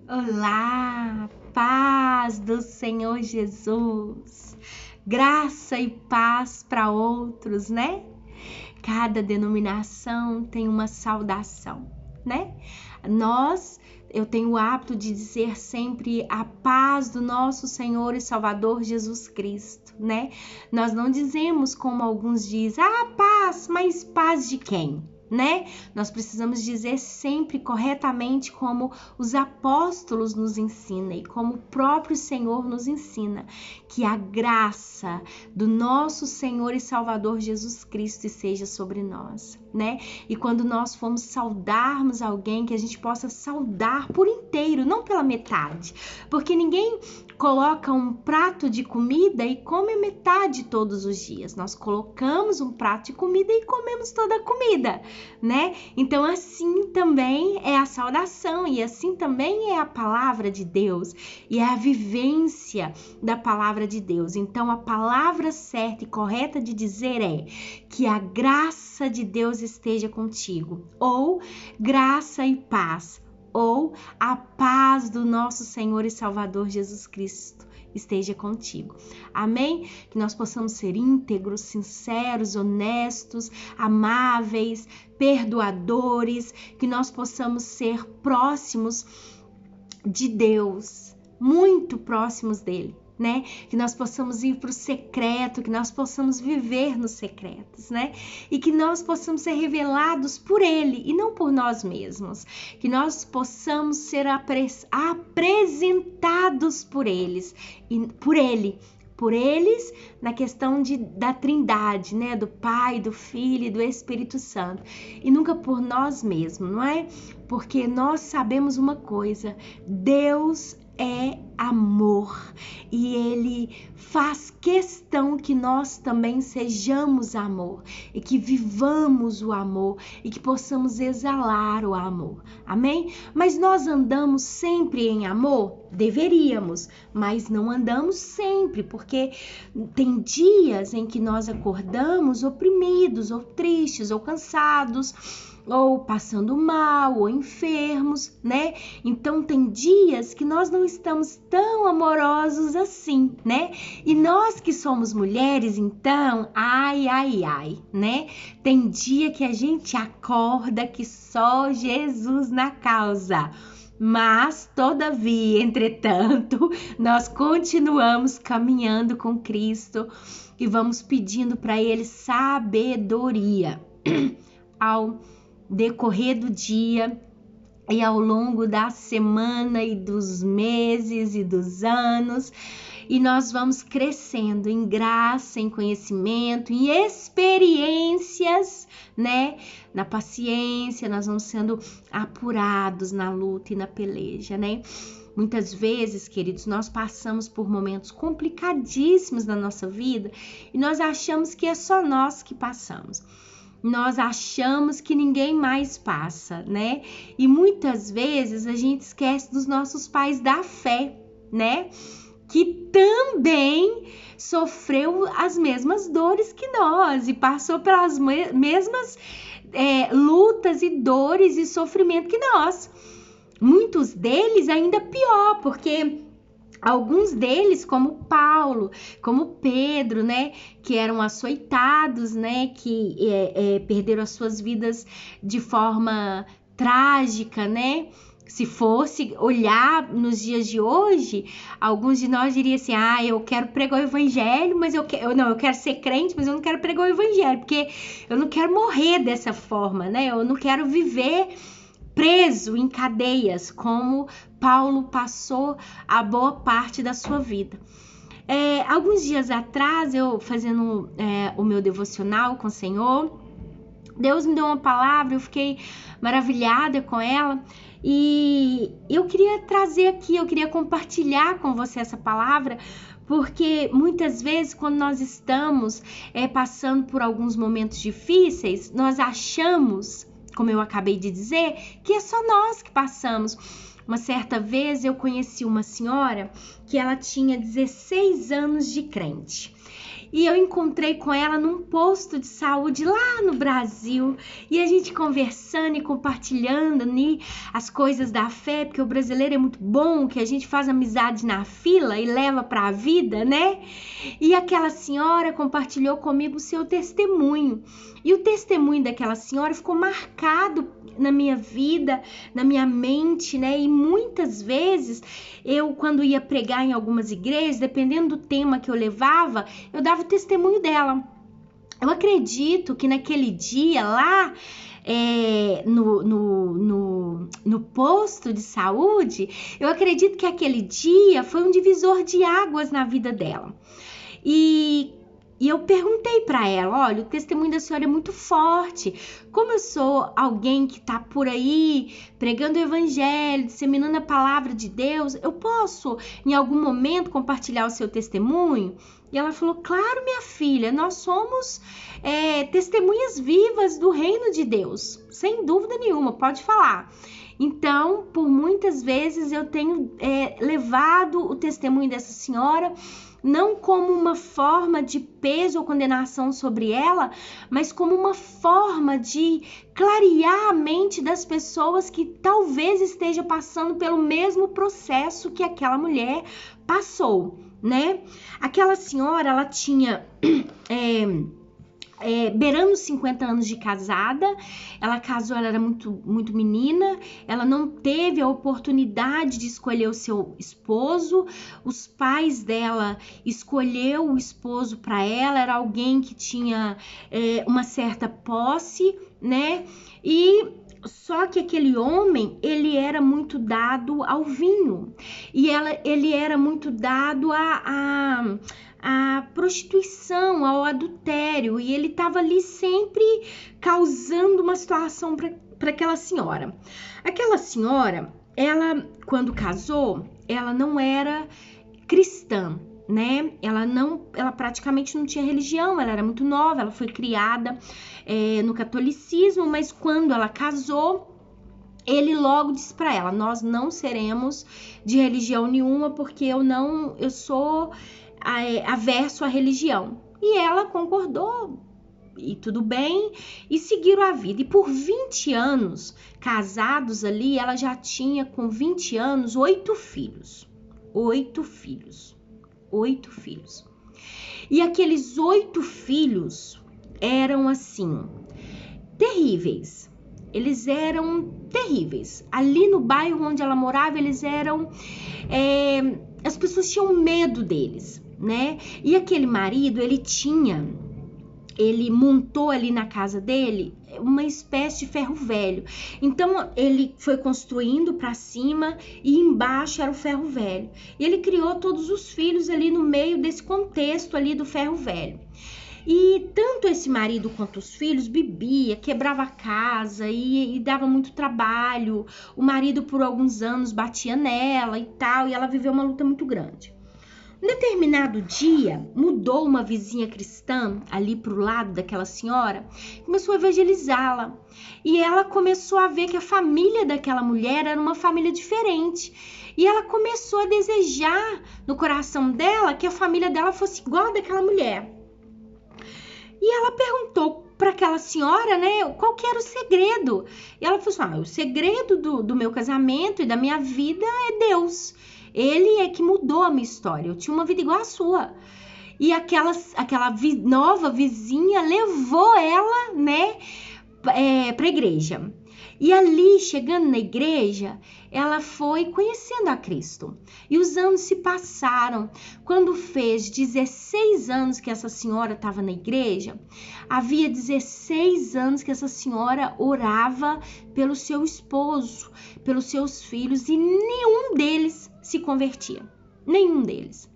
Olá, paz do Senhor Jesus, graça e paz para outros, né? Cada denominação tem uma saudação, né? Eu tenho o hábito de dizer sempre a paz do nosso Senhor e Salvador Jesus Cristo, né? Nós não dizemos como alguns dizem, paz, mas paz de quem? Né? Nós precisamos dizer sempre corretamente como os apóstolos nos ensinam e como o próprio Senhor nos ensina, que a graça do nosso Senhor e Salvador Jesus Cristo seja sobre nós, né? E quando nós formos saudarmos alguém, que a gente possa saudar por inteiro, não pela metade, porque ninguém coloca um prato de comida e come metade todos os dias. Nós colocamos um prato de comida e comemos toda a comida, né? Então assim também é a saudação e assim também é a palavra de Deus e é a vivência da palavra de Deus. Então a palavra certa e correta de dizer é que a graça de Deus esteja contigo, ou graça e paz, ou a paz do nosso Senhor e Salvador Jesus Cristo esteja contigo. Amém? Que nós possamos ser íntegros, sinceros, honestos, amáveis, perdoadores, que nós possamos ser próximos de Deus, muito próximos dele, né? Que nós possamos ir para o secreto, que nós possamos viver nos secretos, né? E que nós possamos ser revelados por ele e não por nós mesmos. Que nós possamos ser apresentados por eles e por eles na questão da Trindade, né? Do Pai, do Filho e do Espírito Santo. E nunca por nós mesmos, não é? Porque nós sabemos uma coisa: Deus é amor e ele faz questão que nós também sejamos amor e que vivamos o amor e que possamos exalar o amor, amém? Mas nós andamos sempre em amor? Deveríamos, mas não andamos sempre, porque tem dias em que nós acordamos oprimidos, ou tristes, ou cansados, ou passando mal, ou enfermos, né? Então tem dias que nós não estamos tão amorosos assim, né? E nós que somos mulheres, então, ai, né? Tem dia que a gente acorda que só Jesus na causa. Mas, todavia, entretanto, nós continuamos caminhando com Cristo e vamos pedindo para Ele sabedoria ao decorrer do dia e ao longo da semana e dos meses e dos anos, e nós vamos crescendo em graça, em conhecimento, em experiências, né? Na paciência, nós vamos sendo apurados na luta e na peleja, né? Muitas vezes, queridos, nós passamos por momentos complicadíssimos na nossa vida e nós achamos que é só nós que passamos. Nós achamos que ninguém mais passa, né? E muitas vezes a gente esquece dos nossos pais da fé, né? Que também sofreu as mesmas dores que nós e passou pelas mesmas lutas e dores e sofrimento que nós. Muitos deles ainda pior, porque alguns deles, como Paulo, como Pedro, né, que eram açoitados, né, que perderam as suas vidas de forma trágica, né? Se fosse olhar nos dias de hoje, alguns de nós diriam assim: eu quero pregar o evangelho, mas eu quero ser crente, mas eu não quero pregar o evangelho, porque eu não quero morrer dessa forma, né? Eu não quero viver preso em cadeias, como Paulo passou a boa parte da sua vida. Alguns dias atrás, eu fazendo o meu devocional com o Senhor, Deus me deu uma palavra, eu fiquei maravilhada com ela e eu queria trazer aqui, eu queria compartilhar com você essa palavra, porque muitas vezes quando nós estamos passando por alguns momentos difíceis, nós achamos, como eu acabei de dizer, que é só nós que passamos. Uma certa vez eu conheci uma senhora que ela tinha 16 anos de crente. E eu encontrei com ela num posto de saúde lá no Brasil, e a gente conversando e compartilhando, né, as coisas da fé, porque o brasileiro é muito bom, que a gente faz amizade na fila e leva para a vida, né? E aquela senhora compartilhou comigo o seu testemunho. E o testemunho daquela senhora ficou marcado na minha vida, na minha mente, né? E muitas vezes eu, quando ia pregar em algumas igrejas, dependendo do tema que eu levava, eu dava o testemunho dela. Eu acredito que naquele dia lá, no posto de saúde, eu acredito que aquele dia foi um divisor de águas na vida dela. E eu perguntei para ela, olha, o testemunho da senhora é muito forte. Como eu sou alguém que está por aí pregando o evangelho, disseminando a palavra de Deus, eu posso, em algum momento, compartilhar o seu testemunho? E ela falou, claro, minha filha, nós somos testemunhas vivas do reino de Deus, sem dúvida nenhuma, pode falar. Então, por muitas vezes eu tenho levado o testemunho dessa senhora, não como uma forma de peso ou condenação sobre ela, mas como uma forma de clarear a mente das pessoas que talvez estejam passando pelo mesmo processo que aquela mulher passou, né? Aquela senhora, ela tinha beirando 50 anos de casada, ela casou, ela era muito menina, ela não teve a oportunidade de escolher o seu esposo, os pais dela escolheu o esposo para ela, era alguém que tinha uma certa posse, né? E só que aquele homem, ele era muito dado ao vinho, e ele era muito dado a prostituição, ao adultério, e ele estava ali sempre causando uma situação para aquela senhora. Aquela senhora, ela, quando casou, ela não era cristã, né? Ela praticamente não tinha religião, ela era muito nova, ela foi criada no catolicismo, mas quando ela casou, ele logo disse para ela, nós não seremos de religião nenhuma, porque eu sou averso à religião. E ela concordou, e tudo bem, e seguiram a vida. E por 20 anos, casados ali, ela já tinha, com 20 anos, 8 filhos. 8 filhos. 8 filhos. E aqueles 8 filhos eram, assim, terríveis. Eles eram terríveis. Ali no bairro onde ela morava, eles eram... as pessoas tinham medo deles, né? E aquele marido, ele montou ali na casa dele uma espécie de ferro velho. Então ele foi construindo para cima e embaixo era o ferro velho. E ele criou todos os filhos ali no meio desse contexto ali do ferro velho. E tanto esse marido quanto os filhos bebia, quebrava a casa e dava muito trabalho. O marido por alguns anos batia nela e tal, e ela viveu uma luta muito grande. Um determinado dia, mudou uma vizinha cristã ali pro lado daquela senhora, começou a evangelizá-la. E ela começou a ver que a família daquela mulher era uma família diferente. E ela começou a desejar no coração dela que a família dela fosse igual a daquela mulher. E ela perguntou para aquela senhora, né, qual que era o segredo. E ela falou assim, o segredo do meu casamento e da minha vida é Deus. Ele é que mudou a minha história. Eu tinha uma vida igual a sua. E aquela nova vizinha levou ela, né, para a igreja. E ali, chegando na igreja, ela foi conhecendo a Cristo. E os anos se passaram. Quando fez 16 anos que essa senhora estava na igreja, havia 16 anos que essa senhora orava pelo seu esposo, pelos seus filhos, e nenhum deles se convertia. Nenhum deles.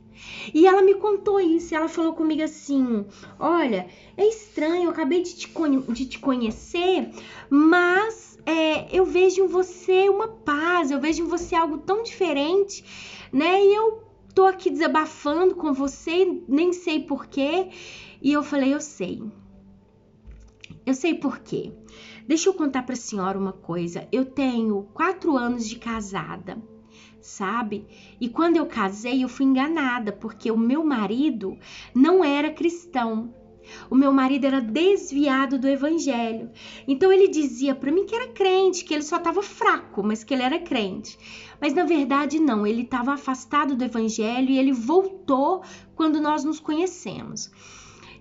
E ela me contou isso, ela falou comigo assim, olha, é estranho, eu acabei de te conhecer, mas eu vejo em você uma paz, eu vejo em você algo tão diferente, né? E eu tô aqui desabafando com você, nem sei porquê. E eu falei, eu sei por quê. Deixa eu contar pra senhora uma coisa, eu tenho 4 anos de casada. sabe? E quando eu casei, eu fui enganada, porque o meu marido não era cristão. O meu marido era desviado do evangelho. Então ele dizia para mim que era crente, que ele só estava fraco, mas que ele era crente. Mas na verdade não, ele estava afastado do evangelho e ele voltou quando nós nos conhecemos.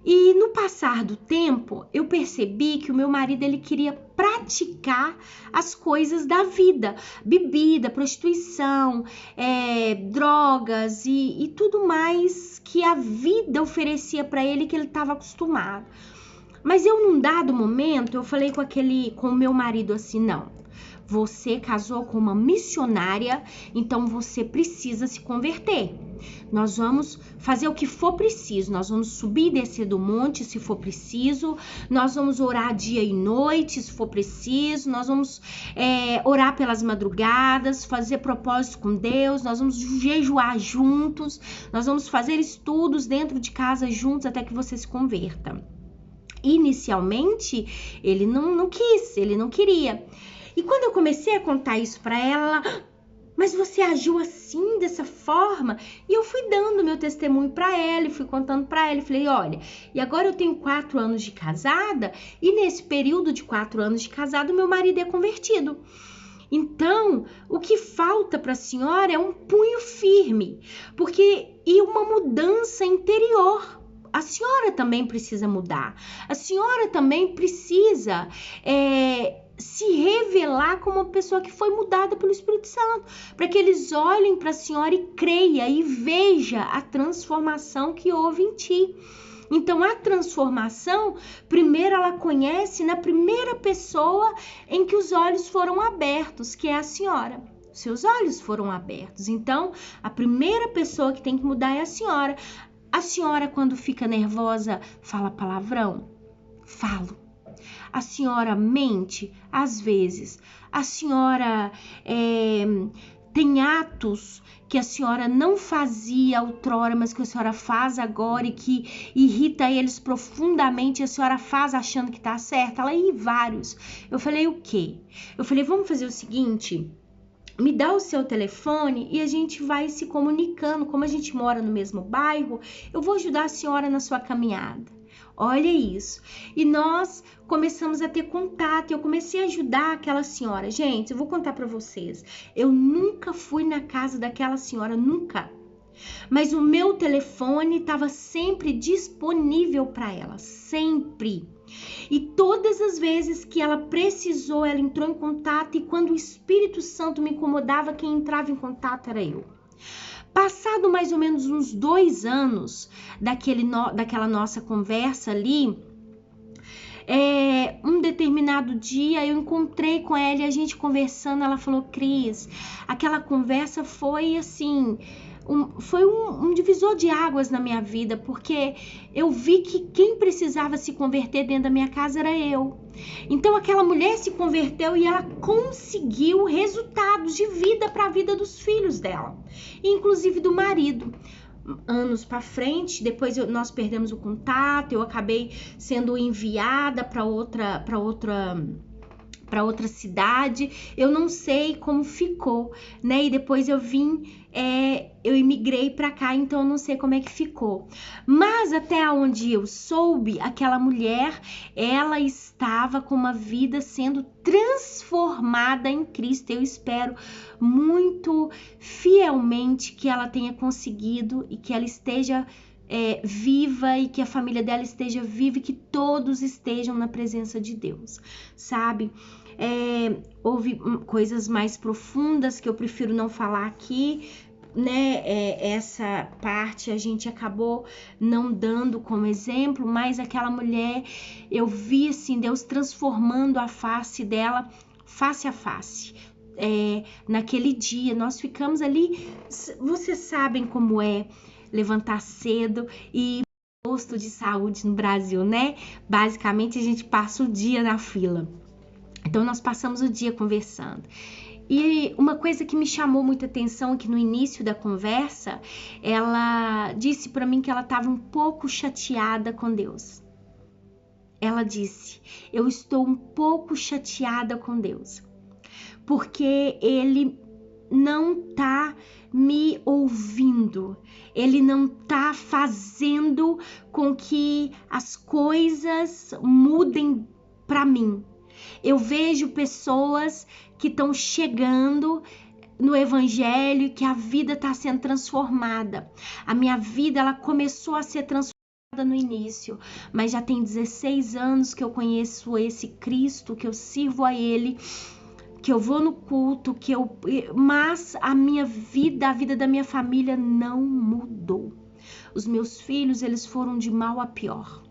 E no passar do tempo, eu percebi que o meu marido ele queria praticar as coisas da vida, bebida, prostituição, drogas e tudo mais que a vida oferecia para ele que ele estava acostumado. Mas eu, num dado momento, eu falei com o meu marido assim, não. Você casou com uma missionária, então você precisa se converter. Nós vamos fazer o que for preciso, nós vamos subir e descer do monte se for preciso, nós vamos orar dia e noite se for preciso, nós vamos orar pelas madrugadas, fazer propósitos com Deus, nós vamos jejuar juntos, nós vamos fazer estudos dentro de casa juntos até que você se converta. Inicialmente, ele não quis, ele não queria. E quando eu comecei a contar isso para ela, mas você agiu assim, dessa forma? E eu fui dando meu testemunho para ela, fui contando para ela, falei, olha, e agora eu tenho 4 anos de casada, e nesse período de 4 anos de casada, meu marido é convertido. Então, o que falta para a senhora é um punho firme, e uma mudança interior. A senhora também precisa mudar, a senhora também precisa se revelar como uma pessoa que foi mudada pelo Espírito Santo, para que eles olhem para a senhora e creia e veja a transformação que houve em ti. Então, a transformação, primeiro ela conhece na primeira pessoa em que os olhos foram abertos, que é a senhora. Seus olhos foram abertos. Então, a primeira pessoa que tem que mudar é a senhora. A senhora, quando fica nervosa, fala palavrão? Falo. A senhora mente? Às vezes. A senhora tem atos que a senhora não fazia outrora, mas que a senhora faz agora e que irrita eles profundamente, a senhora faz achando que tá certa? Ela ia vários. Eu falei, o quê? Eu falei, vamos fazer o seguinte... Me dá o seu telefone e a gente vai se comunicando. Como a gente mora no mesmo bairro, eu vou ajudar a senhora na sua caminhada. Olha isso. E nós começamos a ter contato. Eu comecei a ajudar aquela senhora. Gente, eu vou contar para vocês. Eu nunca fui na casa daquela senhora, nunca. Mas o meu telefone estava sempre disponível para ela, sempre. E todas as vezes que ela precisou, ela entrou em contato, e quando o Espírito Santo me incomodava, quem entrava em contato era eu. Passado mais ou menos uns 2 anos daquela nossa conversa ali, um determinado dia eu encontrei com ela e a gente conversando, ela falou, Cris, aquela conversa foi assim... Foi um divisor de águas na minha vida, porque eu vi que quem precisava se converter dentro da minha casa era eu. Então aquela mulher se converteu e ela conseguiu resultados de vida para a vida dos filhos dela, inclusive do marido. Anos para frente, depois nós perdemos o contato, eu acabei sendo enviada para outra cidade, eu não sei como ficou, né? E depois eu eu imigrei para cá, então eu não sei como é que ficou. Mas até onde eu soube, aquela mulher, ela estava com uma vida sendo transformada em Cristo. Eu espero muito fielmente que ela tenha conseguido e que ela esteja viva e que a família dela esteja viva e que todos estejam na presença de Deus, sabe? Houve coisas mais profundas que eu prefiro não falar aqui, né? Essa parte a gente acabou não dando como exemplo, mas aquela mulher, eu vi assim, Deus transformando a face dela, face a face. Naquele dia, nós ficamos ali, vocês sabem como é levantar cedo e posto de saúde no Brasil, né? Basicamente a gente passa o dia na fila. Então nós passamos o dia conversando. E uma coisa que me chamou muita atenção é que no início da conversa, ela disse para mim que ela estava um pouco chateada com Deus. Ela disse, eu estou um pouco chateada com Deus, porque ele não tá me ouvindo, ele não tá fazendo com que as coisas mudem para mim. Eu vejo pessoas que estão chegando no evangelho, que a vida está sendo transformada. A minha vida, ela começou a ser transformada no início, mas já tem 16 anos que eu conheço esse Cristo, que eu sirvo a ele, que eu vou no culto, mas a minha vida, a vida da minha família não mudou. Os meus filhos, eles foram de mal a pior.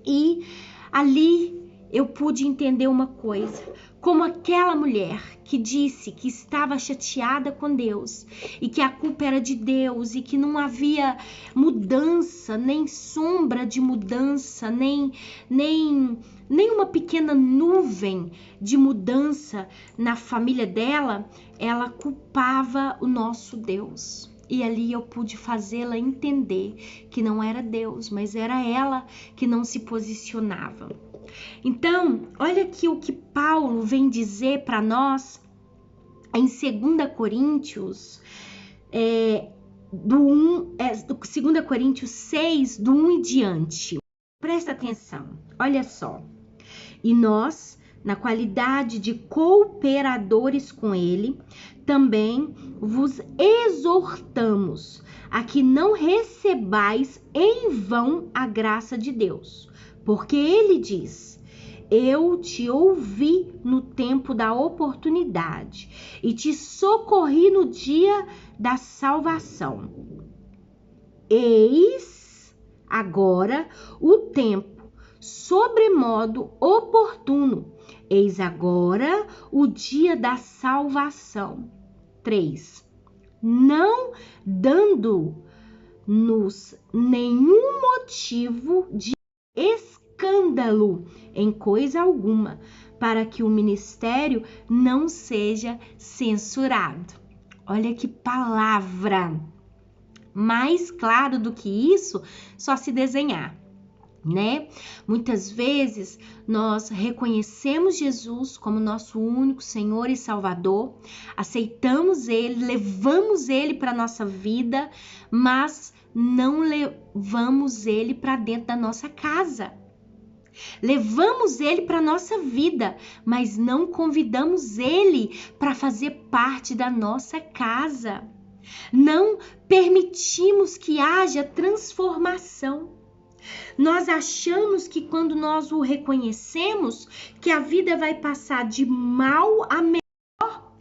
E ali eu pude entender uma coisa, como aquela mulher que disse que estava chateada com Deus e que a culpa era de Deus e que não havia mudança, nem sombra de mudança, nem uma pequena nuvem de mudança na família dela, ela culpava o nosso Deus. E ali eu pude fazê-la entender que não era Deus, mas era ela que não se posicionava. Então, olha aqui o que Paulo vem dizer para nós em 2 Coríntios, 2 Coríntios 6, do 1 em diante. Presta atenção, olha só. E nós, na qualidade de cooperadores com ele, também vos exortamos a que não recebais em vão a graça de Deus. Porque ele diz, eu te ouvi no tempo da oportunidade e te socorri no dia da salvação. Eis agora o tempo sobremodo oportuno. Eis agora o dia da salvação. 3. Não dando-nos nenhum motivo de escândalo em coisa alguma, para que o ministério não seja censurado. Olha que palavra! Mais claro do que isso, só se desenhar, né? Muitas vezes nós reconhecemos Jesus como nosso único Senhor e Salvador, aceitamos Ele, levamos Ele para nossa vida, mas não levamos Ele para dentro da nossa casa. Levamos Ele para nossa vida, mas não convidamos Ele para fazer parte da nossa casa. Não permitimos que haja transformação. Nós achamos que quando nós o reconhecemos, que a vida vai passar de mal a melhor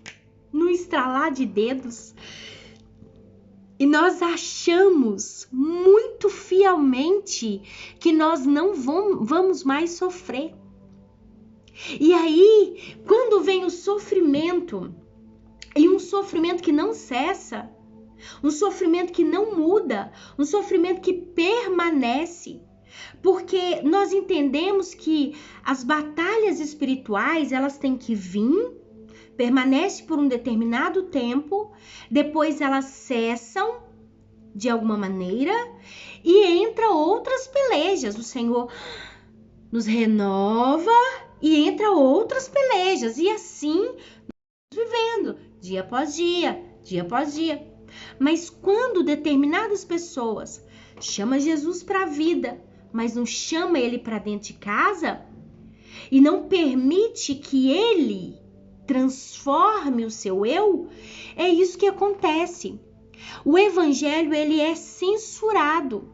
no estralar de dedos. E nós achamos muito fielmente que nós não vamos mais sofrer. E aí, quando vem o sofrimento, e um sofrimento que não cessa, um sofrimento que não muda, um sofrimento que permanece, porque nós entendemos que as batalhas espirituais, elas têm que vir, permanece por um determinado tempo, depois elas cessam de alguma maneira e entra outras pelejas. O Senhor nos renova e entra outras pelejas e assim vivendo dia após dia, dia após dia. Mas quando determinadas pessoas chamam Jesus para a vida, mas não chama ele para dentro de casa e não permite que ele transforme o seu eu, é isso que acontece. O evangelho, ele é censurado.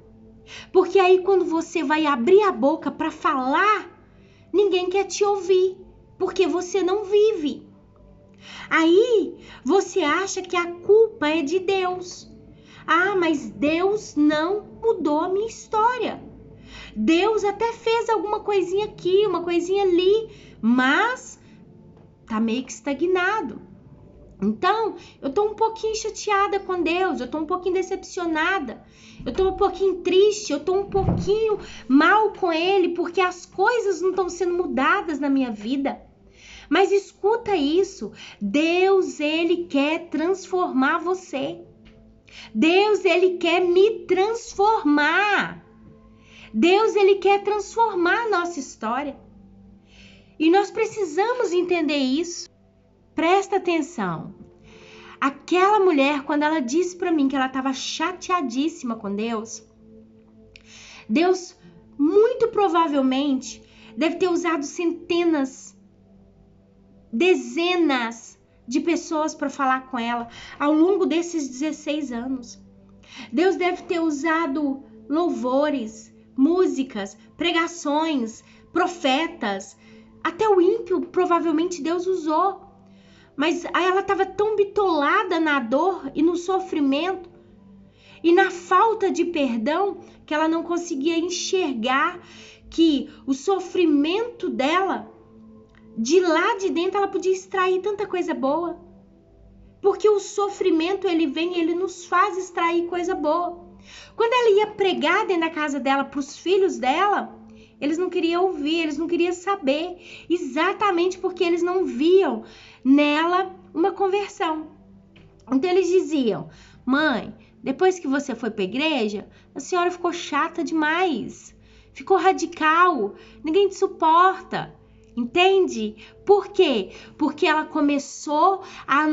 Porque aí quando você vai abrir a boca para falar, ninguém quer te ouvir, porque você não vive. Aí você acha que a culpa é de Deus. Ah, mas Deus não mudou a minha história. Deus até fez alguma coisinha aqui, uma coisinha ali, mas tá meio que estagnado. Então, eu tô um pouquinho chateada com Deus, eu tô um pouquinho decepcionada, eu tô um pouquinho triste, eu tô um pouquinho mal com Ele, porque as coisas não estão sendo mudadas na minha vida. Mas escuta isso, Deus, Ele quer transformar você. Deus, Ele quer me transformar. Deus, Ele quer transformar a nossa história. E nós precisamos entender isso. Presta atenção. aquela mulher, quando ela disse para mim que ela estava chateadíssima com Deus, Deus muito provavelmente deve ter usado centenas, dezenas de pessoas para falar com ela ao longo desses 16 anos. Deus deve ter usado louvores, músicas, pregações, profetas. Até o ímpio provavelmente Deus usou. Mas ela estava tão bitolada na dor e no sofrimento e na falta de perdão que ela não conseguia enxergar que o sofrimento dela, de lá de dentro, ela podia extrair tanta coisa boa. Porque o sofrimento, ele vem e ele nos faz extrair coisa boa. Quando ela ia pregar dentro da casa dela para os filhos dela, eles não queriam ouvir, eles não queriam saber. Exatamente porque eles não viam nela uma conversão. Então eles diziam: mãe, depois que você foi para a igreja, a senhora ficou chata demais. Ficou radical, ninguém te suporta. Entende? Por quê? Porque ela começou a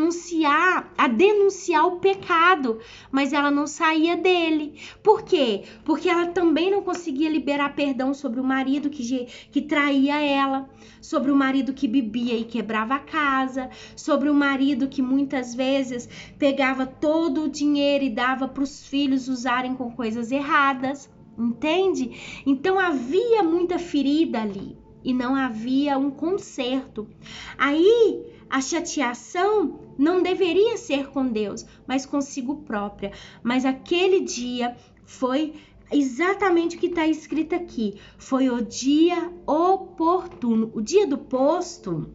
denunciar o pecado, mas ela não saía dele. Por quê? Porque ela também não conseguia liberar perdão sobre o marido que traía ela, sobre o marido que bebia e quebrava a casa, sobre o marido que muitas vezes pegava todo o dinheiro e dava para os filhos usarem com coisas erradas. Entende? Então havia muita ferida ali. E não havia um conserto. Aí a chateação não deveria ser com Deus, mas consigo própria. Mas aquele dia foi exatamente o que está escrito aqui. Foi o dia oportuno. O dia do posto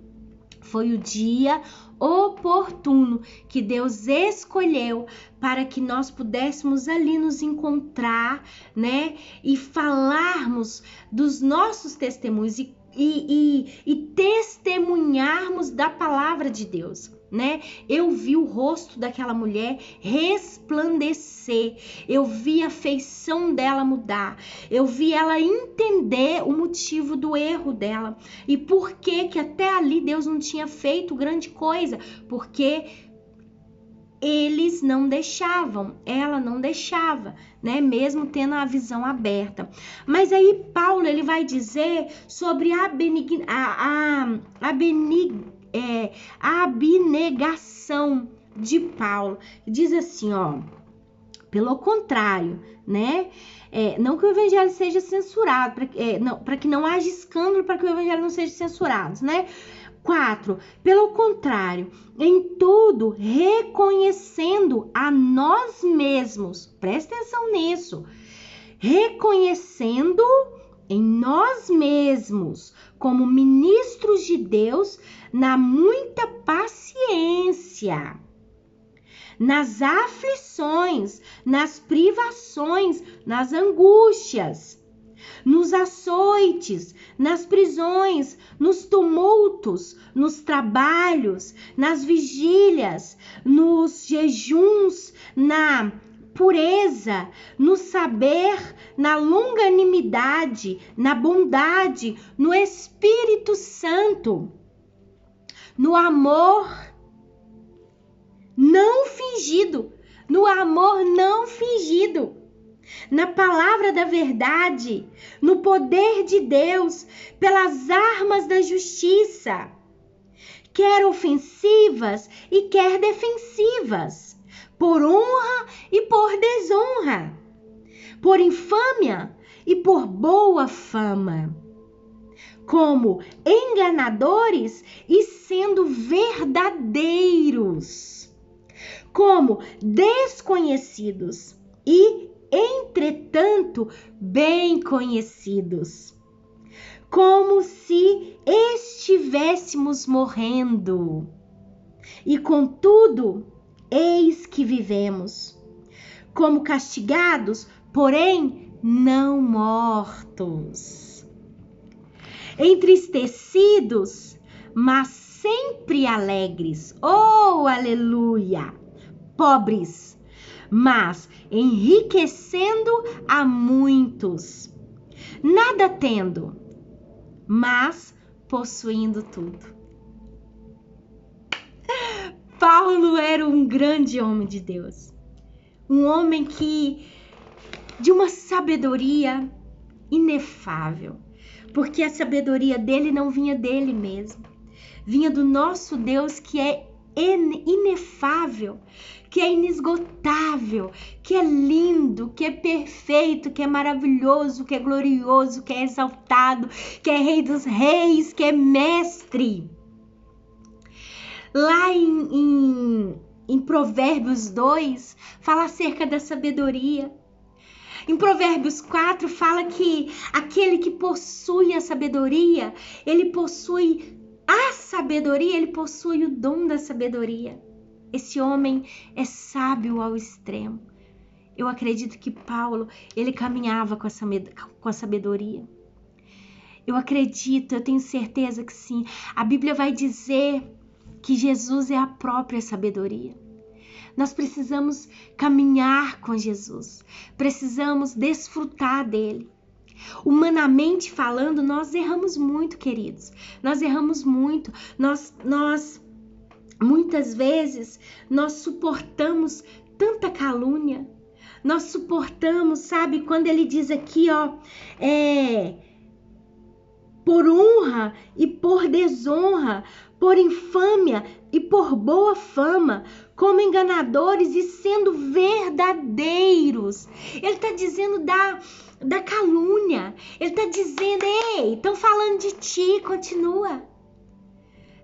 foi o dia oportuno que Deus escolheu para que nós pudéssemos ali nos encontrar, né? E falarmos dos nossos testemunhos e testemunharmos da palavra de Deus, né? Eu vi o rosto daquela mulher resplandecer, eu vi a feição dela mudar, eu vi ela entender o motivo do erro dela e por que até ali Deus não tinha feito grande coisa, porque eles não deixavam, ela não deixava, né? Mesmo tendo a visão aberta. Mas aí Paulo, ele vai dizer sobre a abnegação de Paulo. Diz assim, ó, pelo contrário, né? Não que o evangelho seja censurado, para que não haja escândalo, para que o evangelho não seja censurado, né? 4. Pelo contrário, em tudo reconhecendo a nós mesmos, presta atenção nisso, reconhecendo em nós mesmos como ministros de Deus na muita paciência, nas aflições, nas privações, nas angústias, nos açoites, nas prisões, nos tumultos, nos trabalhos, nas vigílias, nos jejuns, na pureza, no saber, na longanimidade, na bondade, no Espírito Santo, no amor não fingido, no amor não fingido, na palavra da verdade, no poder de Deus, pelas armas da justiça, quer ofensivas e quer defensivas, por honra e por desonra, por infâmia e por boa fama, como enganadores e sendo verdadeiros, como desconhecidos e entretanto bem conhecidos, como se estivéssemos morrendo, e contudo, eis que vivemos, como castigados, porém não mortos, entristecidos, mas sempre alegres, oh, aleluia, pobres, mas enriquecendo a muitos, nada tendo, mas possuindo tudo. Paulo era um grande homem de Deus. Um homem de uma sabedoria inefável. Porque a sabedoria dele não vinha dele mesmo. Vinha do nosso Deus, que é inefável, que é inesgotável, que é lindo, que é perfeito, que é maravilhoso, que é glorioso, que é exaltado, que é Rei dos Reis, que é mestre. Lá em Provérbios 2, fala acerca da sabedoria. Em Provérbios 4, fala que aquele que possui a sabedoria, ele possui a sabedoria, ele possui o dom da sabedoria. Esse homem é sábio ao extremo. Eu acredito que Paulo, ele caminhava com a sabedoria. Eu acredito, eu tenho certeza que sim. A Bíblia vai dizer que Jesus é a própria sabedoria. Nós precisamos caminhar com Jesus. Precisamos desfrutar dele. Humanamente falando, nós erramos muito, queridos. Nós erramos muito. Nós muitas vezes, nós suportamos tanta calúnia. Nós suportamos, sabe, quando ele diz aqui, por honra e por desonra, por infâmia e por boa fama, como enganadores e sendo verdadeiros. Ele está dizendo da calúnia. Ele está dizendo, ei, estão falando de ti, continua.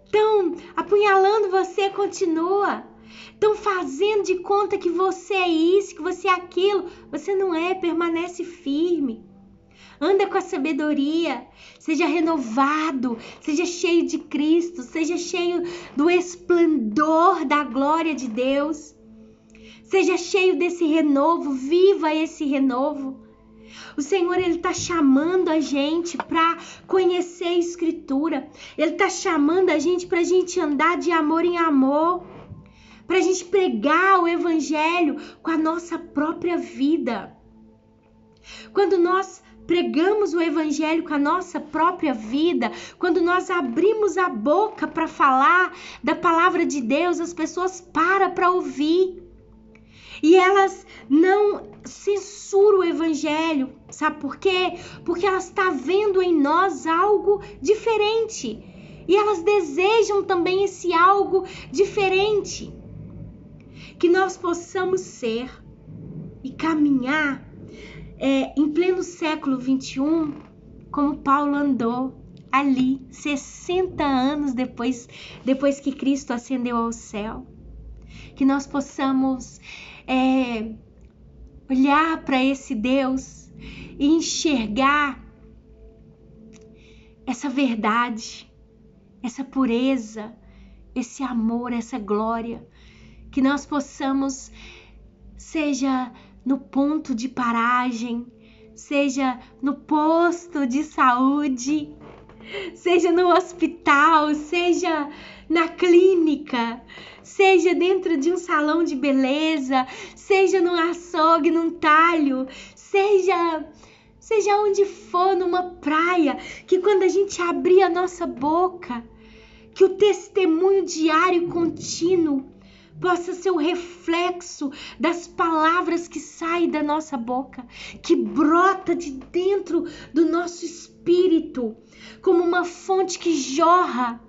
Estão apunhalando você, continua. Estão fazendo de conta que você é isso, que você é aquilo. Você não é, permanece firme. Anda com a sabedoria, seja renovado, seja cheio de Cristo, seja cheio do esplendor da glória de Deus. Seja cheio desse renovo, viva esse renovo. O Senhor, Ele está chamando a gente para conhecer a Escritura. Ele está chamando a gente para a gente andar de amor em amor, para a gente pregar o Evangelho com a nossa própria vida. Quando nós pregamos o Evangelho com a nossa própria vida, quando nós abrimos a boca para falar da palavra de Deus, as pessoas param para ouvir. E elas não censuram o Evangelho. Sabe por quê? Porque elas estão vendo em nós algo diferente. E elas desejam também esse algo diferente. Que nós possamos ser e caminhar em pleno século 21, como Paulo andou ali 60 anos depois que Cristo ascendeu ao céu. Que nós possamos olhar para esse Deus e enxergar essa verdade, essa pureza, esse amor, essa glória. Que nós possamos, seja no ponto de paragem, seja no posto de saúde, seja no hospital, seja na clínica, seja dentro de um salão de beleza, seja num açougue, num talho, seja onde for, numa praia, que quando a gente abrir a nossa boca, que o testemunho diário e contínuo possa ser o reflexo das palavras que saem da nossa boca, que brota de dentro do nosso espírito, como uma fonte que jorra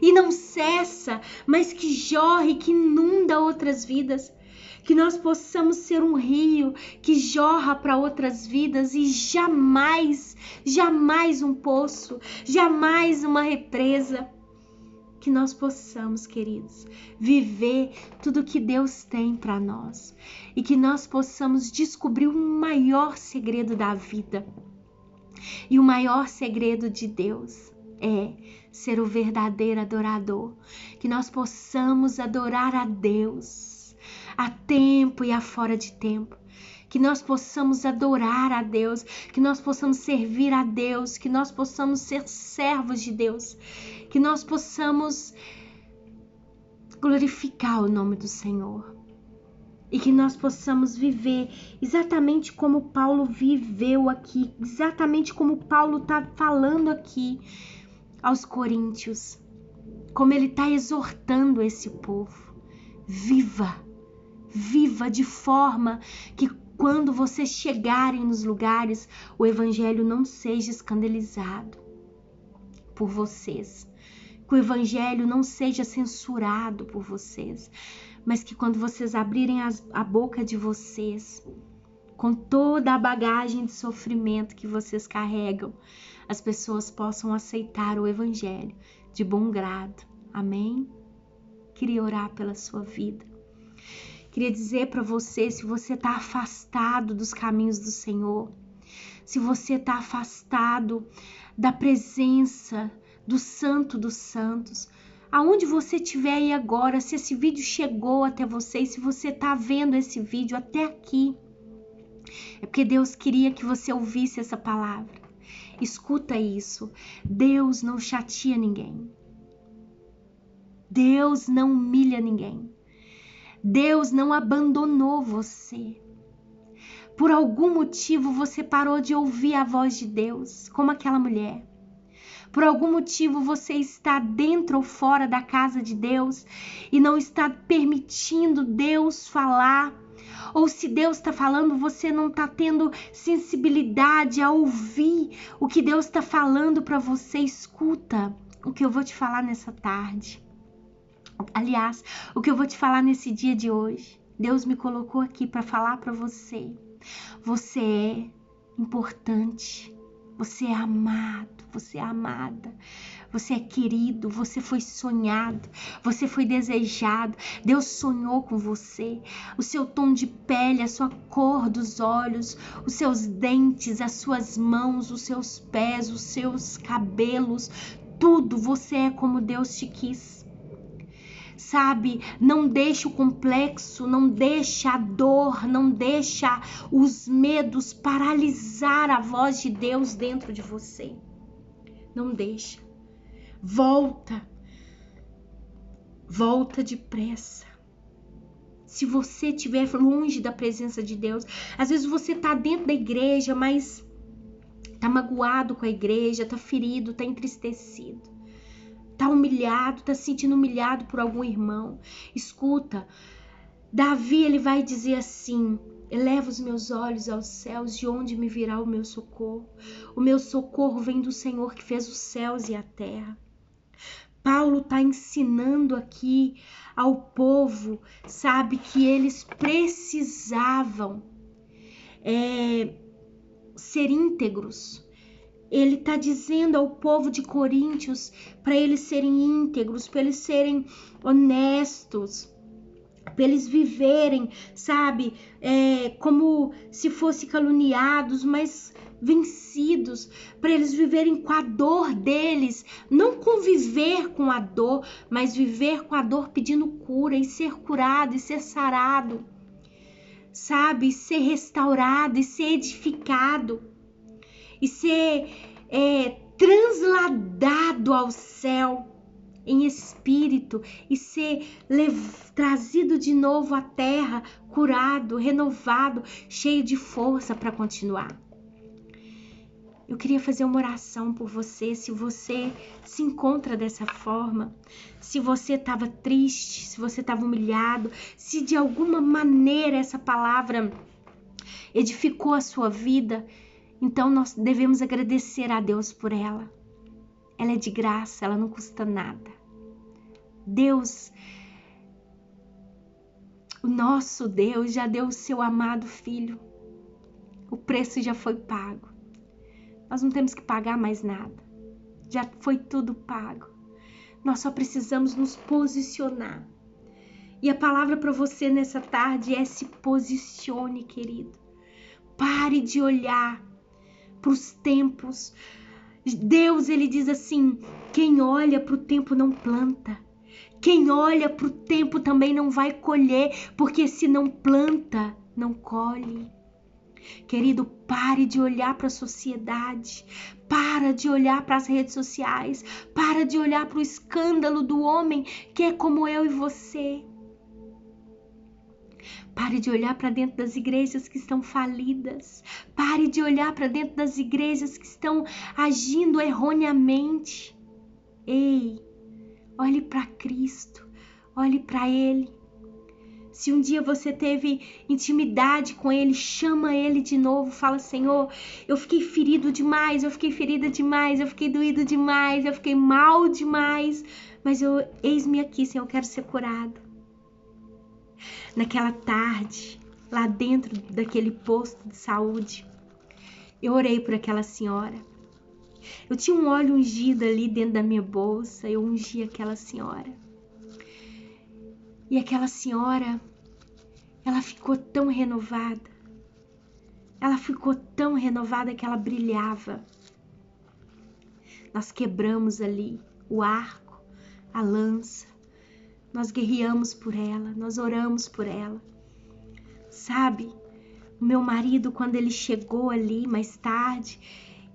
e não cessa, mas que jorra e que inunda outras vidas. Que nós possamos ser um rio que jorra para outras vidas e jamais um poço, jamais uma represa. Que nós possamos, queridos, viver tudo que Deus tem para nós e que nós possamos descobrir o maior segredo da vida. E o maior segredo de Deus é ser o verdadeiro adorador. Que nós possamos adorar a Deus a tempo e a fora de tempo. Que nós possamos adorar a Deus, que nós possamos servir a Deus, que nós possamos ser servos de Deus, que nós possamos glorificar o nome do Senhor e que nós possamos viver exatamente como Paulo viveu aqui, exatamente como Paulo está falando aqui aos Coríntios, como ele está exortando esse povo. Viva, viva de forma que quando vocês chegarem nos lugares, o evangelho não seja escandalizado por vocês. Que o evangelho não seja censurado por vocês, mas que quando vocês abrirem a boca de vocês, com toda a bagagem de sofrimento que vocês carregam, as pessoas possam aceitar o evangelho de bom grado. Amém? Queria orar pela sua vida. Queria dizer para você, se você está afastado dos caminhos do Senhor, se você está afastado da presença do Santo dos Santos, aonde você estiver aí agora, se esse vídeo chegou até você e se você está vendo esse vídeo até aqui, é porque Deus queria que você ouvisse essa palavra. Escuta isso. Deus não chateia ninguém. Deus não humilha ninguém. Deus não abandonou você. Por algum motivo você parou de ouvir a voz de Deus, como aquela mulher. Por algum motivo você está dentro ou fora da casa de Deus e não está permitindo Deus falar. Ou se Deus está falando, você não está tendo sensibilidade a ouvir o que Deus está falando para você. Escuta o que eu vou te falar nessa tarde. Aliás, o que eu vou te falar nesse dia de hoje. Deus me colocou aqui para falar para você. Você é importante. Você é amado, você é amada, você é querido, você foi sonhado, você foi desejado. Deus sonhou com você. O seu tom de pele, a sua cor dos olhos, os seus dentes, as suas mãos, os seus pés, os seus cabelos, tudo, você é como Deus te quis. Sabe, não deixa o complexo, não deixa a dor, não deixa os medos paralisar a voz de Deus dentro de você. Não deixa. Volta. Volta depressa. Se você estiver longe da presença de Deus, às vezes você está dentro da igreja, mas está magoado com a igreja, está ferido, está entristecido. Tá humilhado, tá se sentindo humilhado por algum irmão. Escuta, Davi, ele vai dizer assim: eleva os meus olhos aos céus, de onde me virá o meu socorro? O meu socorro vem do Senhor que fez os céus e a terra. Paulo tá ensinando aqui ao povo, sabe, que eles precisavam ser íntegros. Ele está dizendo ao povo de Coríntios para eles serem íntegros, para eles serem honestos, para eles viverem, sabe, como se fossem caluniados, mas vencidos, para eles viverem com a dor deles, não conviver com a dor, mas viver com a dor pedindo cura e ser curado e ser sarado, sabe, ser restaurado e ser edificado. E ser transladado ao céu em espírito e ser trazido de novo à terra, curado, renovado, cheio de força para continuar. Eu queria fazer uma oração por você, se você se encontra dessa forma, se você estava triste, se você estava humilhado, se de alguma maneira essa palavra edificou a sua vida. Então nós devemos agradecer a Deus por ela. Ela é de graça, ela não custa nada. Deus, o nosso Deus já deu o seu amado filho. O preço já foi pago. Nós não temos que pagar mais nada. Já foi tudo pago. Nós só precisamos nos posicionar. E a palavra para você nessa tarde é: se posicione, querido. Pare de olhar para os tempos. Deus, ele diz assim: quem olha para o tempo não planta. Quem olha para o tempo também não vai colher, porque se não planta, não colhe. Querido, pare de olhar para a sociedade, para de olhar para as redes sociais, para de olhar para o escândalo do homem que é como eu e você. Pare de olhar para dentro das igrejas que estão falidas. Pare de olhar para dentro das igrejas que estão agindo erroneamente. Ei, olhe para Cristo, olhe para Ele. Se um dia você teve intimidade com Ele, chama Ele de novo. Fala, Senhor, eu fiquei ferido demais, eu fiquei ferida demais, eu fiquei doído demais, eu fiquei mal demais. Mas eis-me aqui, Senhor, eu quero ser curado. Naquela tarde, lá dentro daquele posto de saúde, eu orei por aquela senhora. Eu tinha um óleo ungido ali dentro da minha bolsa, eu ungi aquela senhora. E aquela senhora, ela ficou tão renovada. Ela ficou tão renovada que ela brilhava. Nós quebramos ali o arco, a lança. Nós guerreamos por ela, nós oramos por ela. Sabe, o meu marido, quando ele chegou ali mais tarde,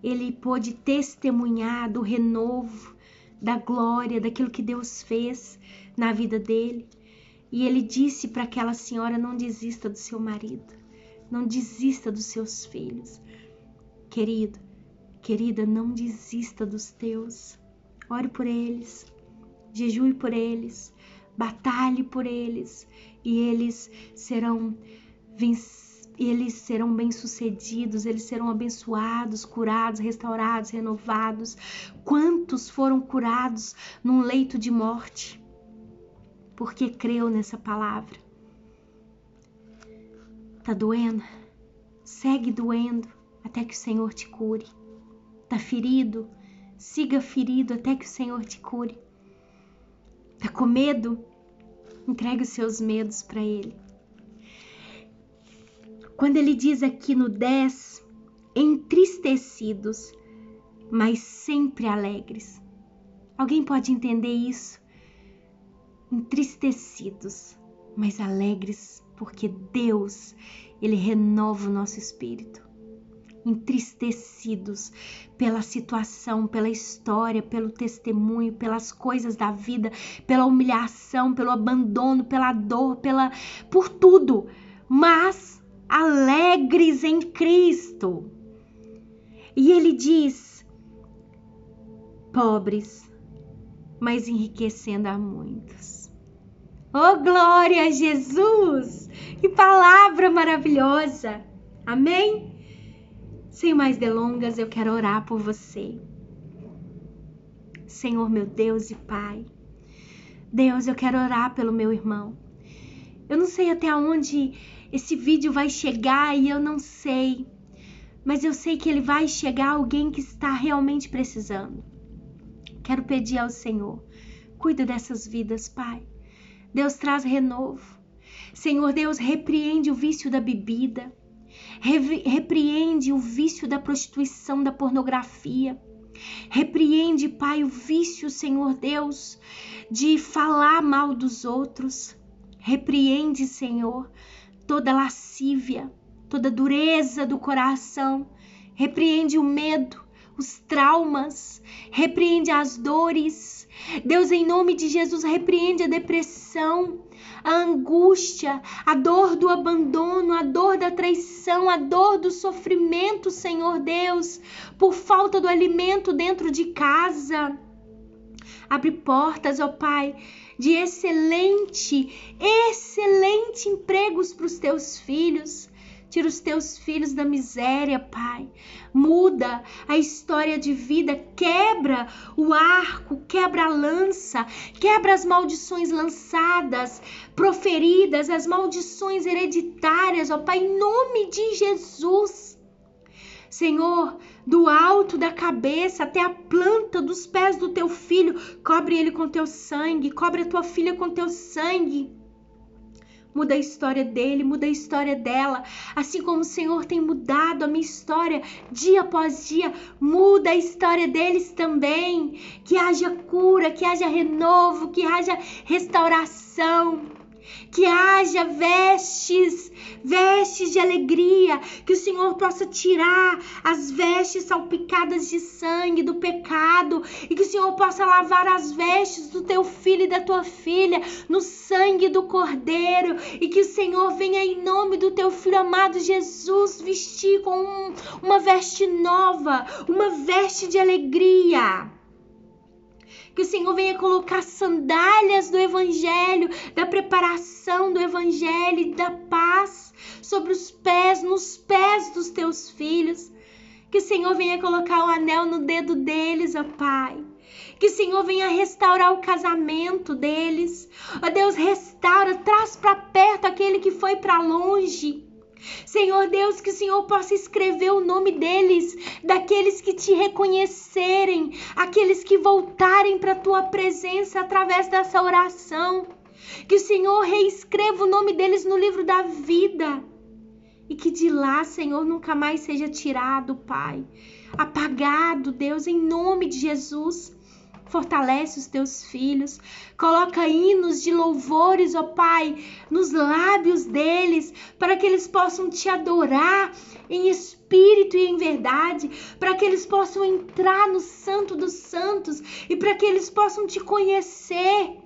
ele pôde testemunhar do renovo, da glória, daquilo que Deus fez na vida dele. E ele disse para aquela senhora: não desista do seu marido, não desista dos seus filhos. Querido, querida, não desista dos teus. Ore por eles, jejue por eles, batalhe por eles, e eles serão bem-sucedidos, eles serão abençoados, curados, restaurados, renovados. Quantos foram curados num leito de morte? Porque creu nessa palavra. Tá doendo? Segue doendo até que o Senhor te cure. Tá ferido? Siga ferido até que o Senhor te cure. Tá com medo? Entregue os seus medos para Ele. Quando ele diz aqui no 10, entristecidos, mas sempre alegres. Alguém pode entender isso? Entristecidos, mas alegres, porque Deus, Ele renova o nosso espírito. Entristecidos pela situação, pela história, pelo testemunho, pelas coisas da vida, pela humilhação, pelo abandono, pela dor, por tudo, mas alegres em Cristo. E ele diz: pobres, mas enriquecendo a muitos. Oh, glória a Jesus! Que palavra maravilhosa! Amém? Sem mais delongas, eu quero orar por você. Senhor, meu Deus e Pai, Deus, eu quero orar pelo meu irmão. Eu não sei até onde esse vídeo vai chegar e eu não sei, mas eu sei que ele vai chegar a alguém que está realmente precisando. Quero pedir ao Senhor, cuida dessas vidas, Pai. Deus, traz renovo. Senhor Deus, repreende o vício da bebida. Repreende o vício da prostituição, da pornografia. Repreende, Pai, o vício, Senhor Deus, de falar mal dos outros. Repreende, Senhor, toda lascívia, toda dureza do coração. Repreende o medo, os traumas, repreende as dores. Deus, em nome de Jesus, repreende a depressão, a angústia, a dor do abandono, a dor da traição, a dor do sofrimento, Senhor Deus, por falta do alimento dentro de casa. Abre portas, ó Pai, de excelente empregos para os teus filhos. Tira os teus filhos da miséria, Pai. Muda a história de vida. Quebra o arco, quebra a lança, quebra as maldições lançadas, proferidas, as maldições hereditárias, ó Pai, em nome de Jesus. Senhor, do alto da cabeça até a planta dos pés do teu filho, cobre ele com teu sangue, cobre a tua filha com teu sangue. Muda a história dele, muda a história dela, assim como o Senhor tem mudado a minha história dia após dia, muda a história deles também, que haja cura, que haja renovo, que haja restauração, que haja vestes de alegria, que o Senhor possa tirar as vestes salpicadas de sangue do pecado e que o Senhor possa lavar as vestes do teu filho e da tua filha no sangue do Cordeiro e que o Senhor venha em nome do teu filho amado Jesus vestir com uma veste nova, uma veste de alegria. Que o Senhor venha colocar sandálias do Evangelho, da preparação do Evangelho e da paz sobre os pés, nos pés dos teus filhos. Que o Senhor venha colocar o anel no dedo deles, ó Pai. Que o Senhor venha restaurar o casamento deles. Ó Deus, restaura, traz para perto aquele que foi para longe. Senhor Deus, que o Senhor possa escrever o nome deles, daqueles que te reconhecerem, aqueles que voltarem para a tua presença através dessa oração. Que o Senhor reescreva o nome deles no livro da vida. E que de lá, Senhor, nunca mais seja tirado, Pai. Apagado, Deus, em nome de Jesus. Fortalece os teus filhos. Coloca hinos de louvores, ó Pai, nos lábios deles, para que eles possam te adorar em espírito e em verdade, para que eles possam entrar no Santo dos Santos e para que eles possam te conhecer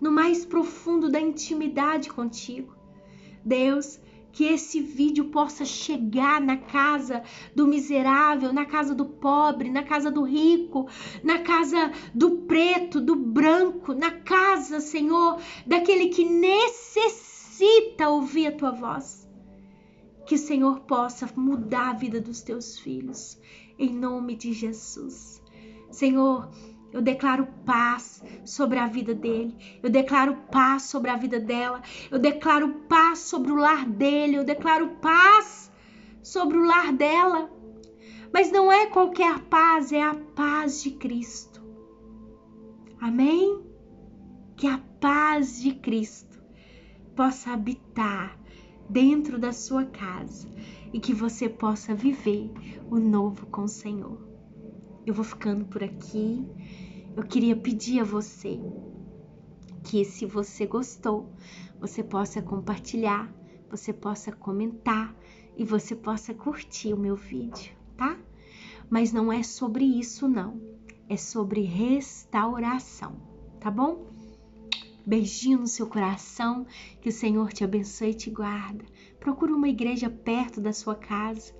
no mais profundo da intimidade contigo. Deus, que esse vídeo possa chegar na casa do miserável, na casa do pobre, na casa do rico, na casa do preto, do branco, na casa, Senhor, daquele que necessita ouvir a tua voz. Que o Senhor possa mudar a vida dos teus filhos, em nome de Jesus. Senhor, eu declaro paz sobre a vida dele. Eu declaro paz sobre a vida dela. Eu declaro paz sobre o lar dele. Eu declaro paz sobre o lar dela. Mas não é qualquer paz, é a paz de Cristo. Amém? Que a paz de Cristo possa habitar dentro da sua casa e que você possa viver o novo com o Senhor. Eu vou ficando por aqui. Eu queria pedir a você que, se você gostou, você possa compartilhar, você possa comentar e você possa curtir o meu vídeo, tá? Mas não é sobre isso, não. É sobre restauração, tá bom? Beijinho no seu coração, que o Senhor te abençoe e te guarda. Procure uma igreja perto da sua casa.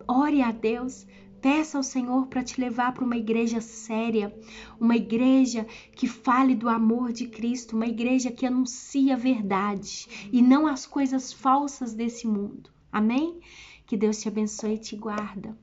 Ore a Deus. Peça ao Senhor para te levar para uma igreja séria, uma igreja que fale do amor de Cristo, uma igreja que anuncia a verdade e não as coisas falsas desse mundo. Amém? Que Deus te abençoe e te guarda.